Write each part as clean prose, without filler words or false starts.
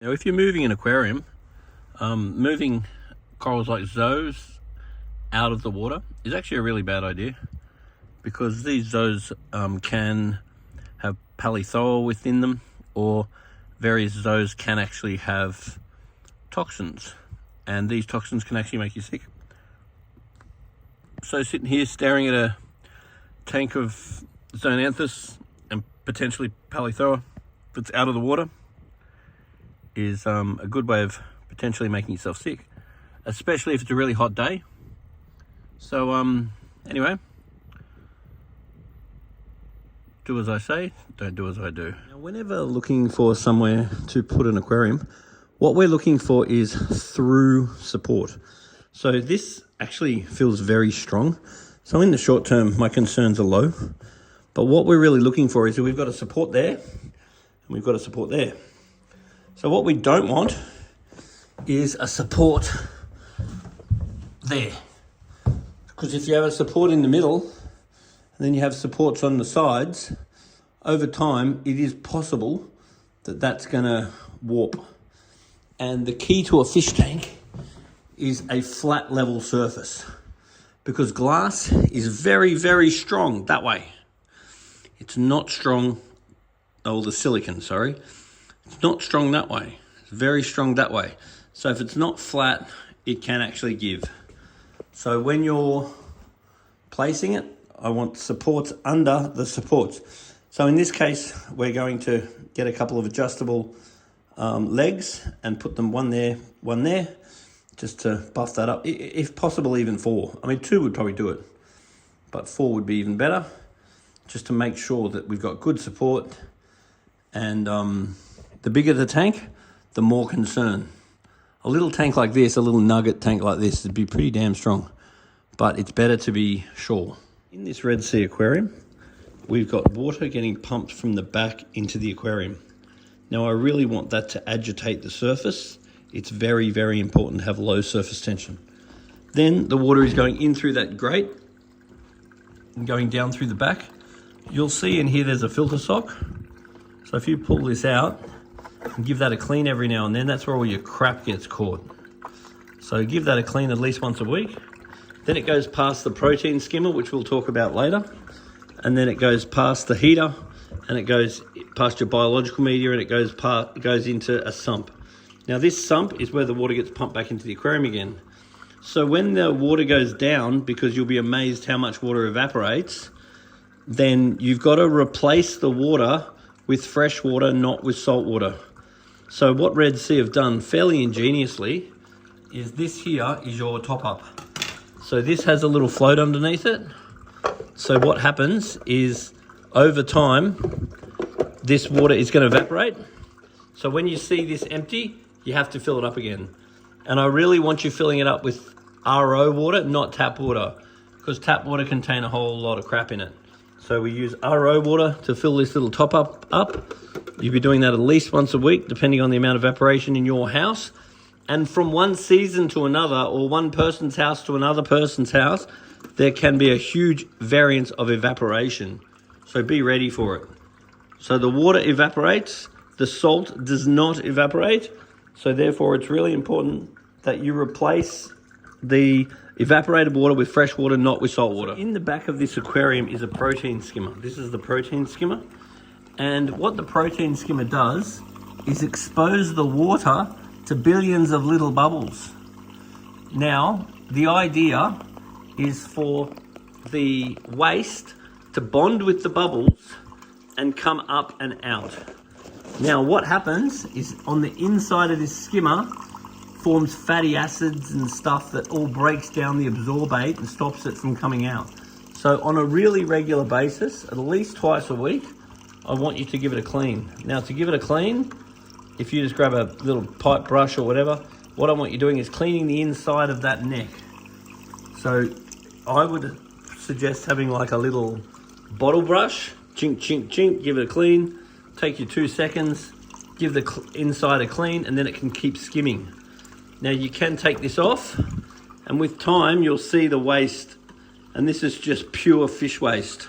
Now, if you're moving an aquarium, moving corals like those out of the water is actually a really bad idea, because these zoos can have polythoa within them, or various zoos can actually have toxins, and these toxins can actually make you sick. So sitting here staring at a tank of zoanthus and potentially polythoa that's out of the water is a good way of potentially making yourself sick, especially if it's a really hot day. So anyway, do as I say, don't do as I do. Now, whenever looking for somewhere to put an aquarium, what we're looking for is through support. So this actually feels very strong. So in the short term, my concerns are low, but what we're really looking for is that we've got a support there and we've got a support there. So what we don't want is a support there, because if you have a support in the middle and then you have supports on the sides, over time it is possible that that's going to warp. And the key to a fish tank is a flat level surface, because glass is very, very strong that way. It's not strong, the silicon, sorry. It's not strong that way. It's very strong that way. So if it's not flat, it can actually give. So when you're placing it, I want supports under the supports. So in this case, we're going to get a couple of adjustable legs and put them one there, just to buff that up. If possible, even 4. I mean, 2 would probably do it, but 4 would be even better, just to make sure that we've got good support. And the bigger the tank, the more concern. A little tank like this, a little nugget tank like this, would be pretty damn strong, but it's better to be sure. In this Red Sea aquarium, we've got water getting pumped from the back into the aquarium. Now, I really want that to agitate the surface. It's very, very important to have low surface tension. Then the water is going in through that grate and going down through the back. You'll see in here there's a filter sock. So if you pull this out and give that a clean every now and then, that's where all your crap gets caught. So give that a clean at least once a week. Then it goes past the protein skimmer, which we'll talk about later. And then it goes past the heater, and it goes past your biological media, and it goes into a sump. Now this sump is where the water gets pumped back into the aquarium again. So when the water goes down, because you'll be amazed how much water evaporates, then you've got to replace the water with fresh water, not with salt water. So what Red Sea have done fairly ingeniously is this here is your top up. So this has a little float underneath it. So what happens is over time, this water is going to evaporate. So when you see this empty, you have to fill it up again. And I really want you filling it up with RO water, not tap water, because tap water contains a whole lot of crap in it. So we use RO water to fill this little top up. You'll be doing that at least once a week, depending on the amount of evaporation in your house. And from one season to another, or one person's house to another person's house, there can be a huge variance of evaporation. So be ready for it. So the water evaporates, the salt does not evaporate. So therefore it's really important that you replace the evaporated water with fresh water, not with salt water. In the back of this aquarium is a protein skimmer. This is the protein skimmer. And what the protein skimmer does is expose the water to billions of little bubbles. Now, the idea is for the waste to bond with the bubbles and come up and out. Now, what happens is on the inside of this skimmer forms fatty acids and stuff that all breaks down the absorbate and stops it from coming out. So on a really regular basis, at least twice a week, I want you to give it a clean. Now, to give it a clean, if you just grab a little pipe brush or whatever, what I want you doing is cleaning the inside of that neck. So I would suggest having like a little bottle brush, chink, chink, chink, give it a clean, take you 2 seconds, give the inside a clean, and then it can keep skimming. Now you can take this off, and with time you'll see the waste, and this is just pure fish waste.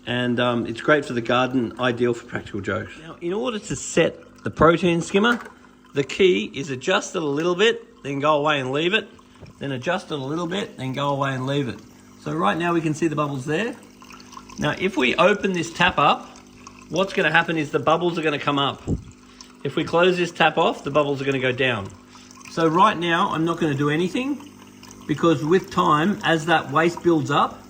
And it's great for the garden, ideal for practical jokes. Now, in order to set the protein skimmer, The key is adjust it a little bit, then go away and leave it. Then adjust it a little bit, then go away and leave it. So right now we can see the bubbles there. Now if we open this tap up, what's going to happen is the bubbles are going to come up. If we close this tap off, the bubbles are going to go down. So right now I'm not going to do anything, because with time, as that waste builds up,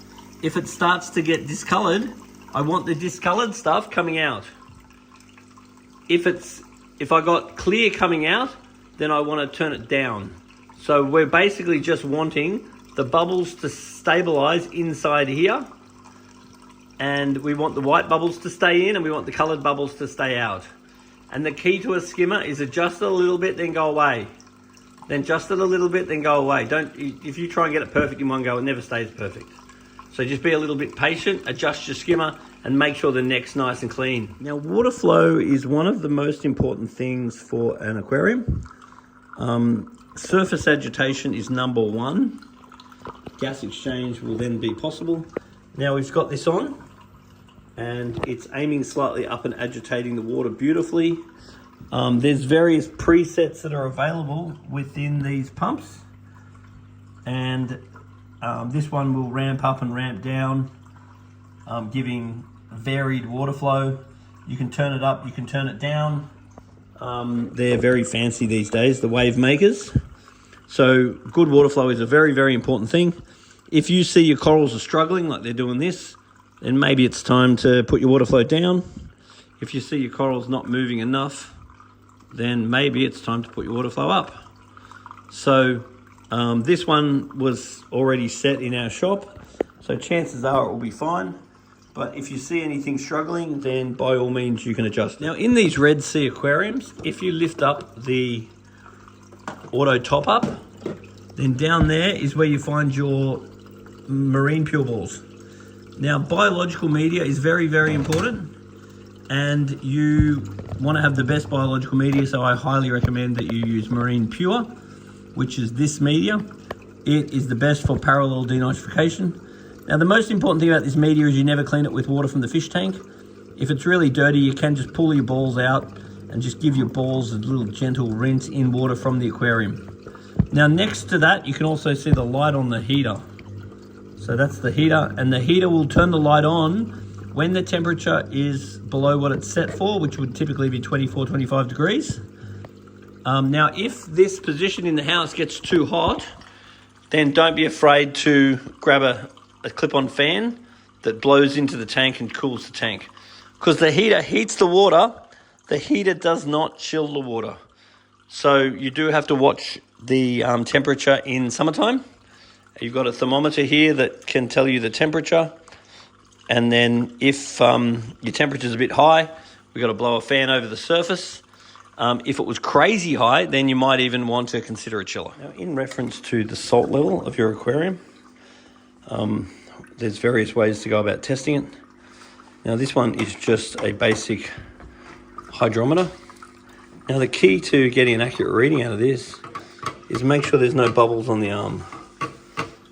if it starts to get discolored, I want the discolored stuff coming out. If I got clear coming out, then I want to turn it down. So we're basically just wanting the bubbles to stabilize inside here, and we want the white bubbles to stay in, and we want the colored bubbles to stay out. And the key to a skimmer is adjust it a little bit, then go away. Then adjust it a little bit, then go away. If you try and get it perfect in one go, it never stays perfect. So just be a little bit patient, adjust your skimmer, and make sure the neck's nice and clean. Now, water flow is one of the most important things for an aquarium. Surface agitation is number one. Gas exchange will then be possible. Now we've got this on, and it's aiming slightly up and agitating the water beautifully. There's various presets that are available within these pumps, and this one will ramp up and ramp down, giving varied water flow. You can turn it up, you can turn it down. They're very fancy these days, the wave makers. So good water flow is a very, very important thing. If you see your corals are struggling like they're doing this, then maybe it's time to put your water flow down. If you see your corals not moving enough, then maybe it's time to put your water flow up. So this one was already set in our shop, so chances are it will be fine. But if you see anything struggling, then by all means you can adjust. Now in these Red Sea aquariums, if you lift up the auto top up, then down there is where you find your marine pure balls. Now biological media is very, very important, and you want to have the best biological media, so I highly recommend that you use Marine Pure, which is this media. It is the best for parallel denitrification. Now the most important thing about this media is you never clean it with water from the fish tank. If it's really dirty, you can just pull your balls out and just give your balls a little gentle rinse in water from the aquarium. Now next to that, you can also see the light on the heater. So that's the heater, and the heater will turn the light on when the temperature is below what it's set for, which would typically be 24, 25 degrees. Now if this position in the house gets too hot, then don't be afraid to grab a clip-on fan that blows into the tank and cools the tank. Because the heater heats the water, the heater does not chill the water. So you do have to watch the temperature in summertime. You've got a thermometer here that can tell you the temperature. And then if your temperature is a bit high, we've got to blow a fan over the surface. If it was crazy high, then you might even want to consider a chiller. Now, in reference to the salt level of your aquarium, there's various ways to go about testing it. Now this one is just a basic hydrometer. Now the key to getting an accurate reading out of this is make sure there's no bubbles on the arm.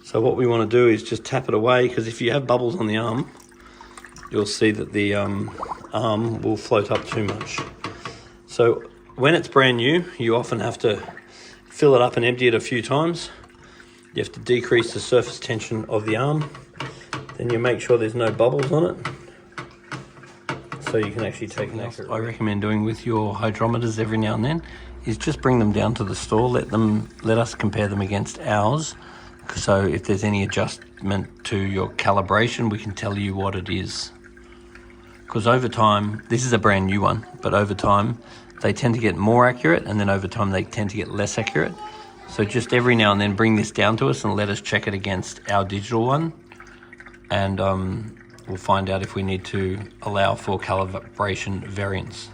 So what we want to do is just tap it away, because if you have bubbles on the arm, you'll see that the arm will float up too much. So when it's brand new, you often have to fill it up and empty it a few times. You have to decrease the surface tension of the arm. Then you make sure there's no bubbles on it, so you can actually take an accurate reading. I recommend doing with your hydrometers every now and then is just bring them down to the store, let us compare them against ours. So if there's any adjustment to your calibration, we can tell you what it is. Because over time, this is a brand new one, but over time, they tend to get more accurate, and then over time, they tend to get less accurate. So just every now and then bring this down to us and let us check it against our digital one. And we'll find out if we need to allow for calibration variance.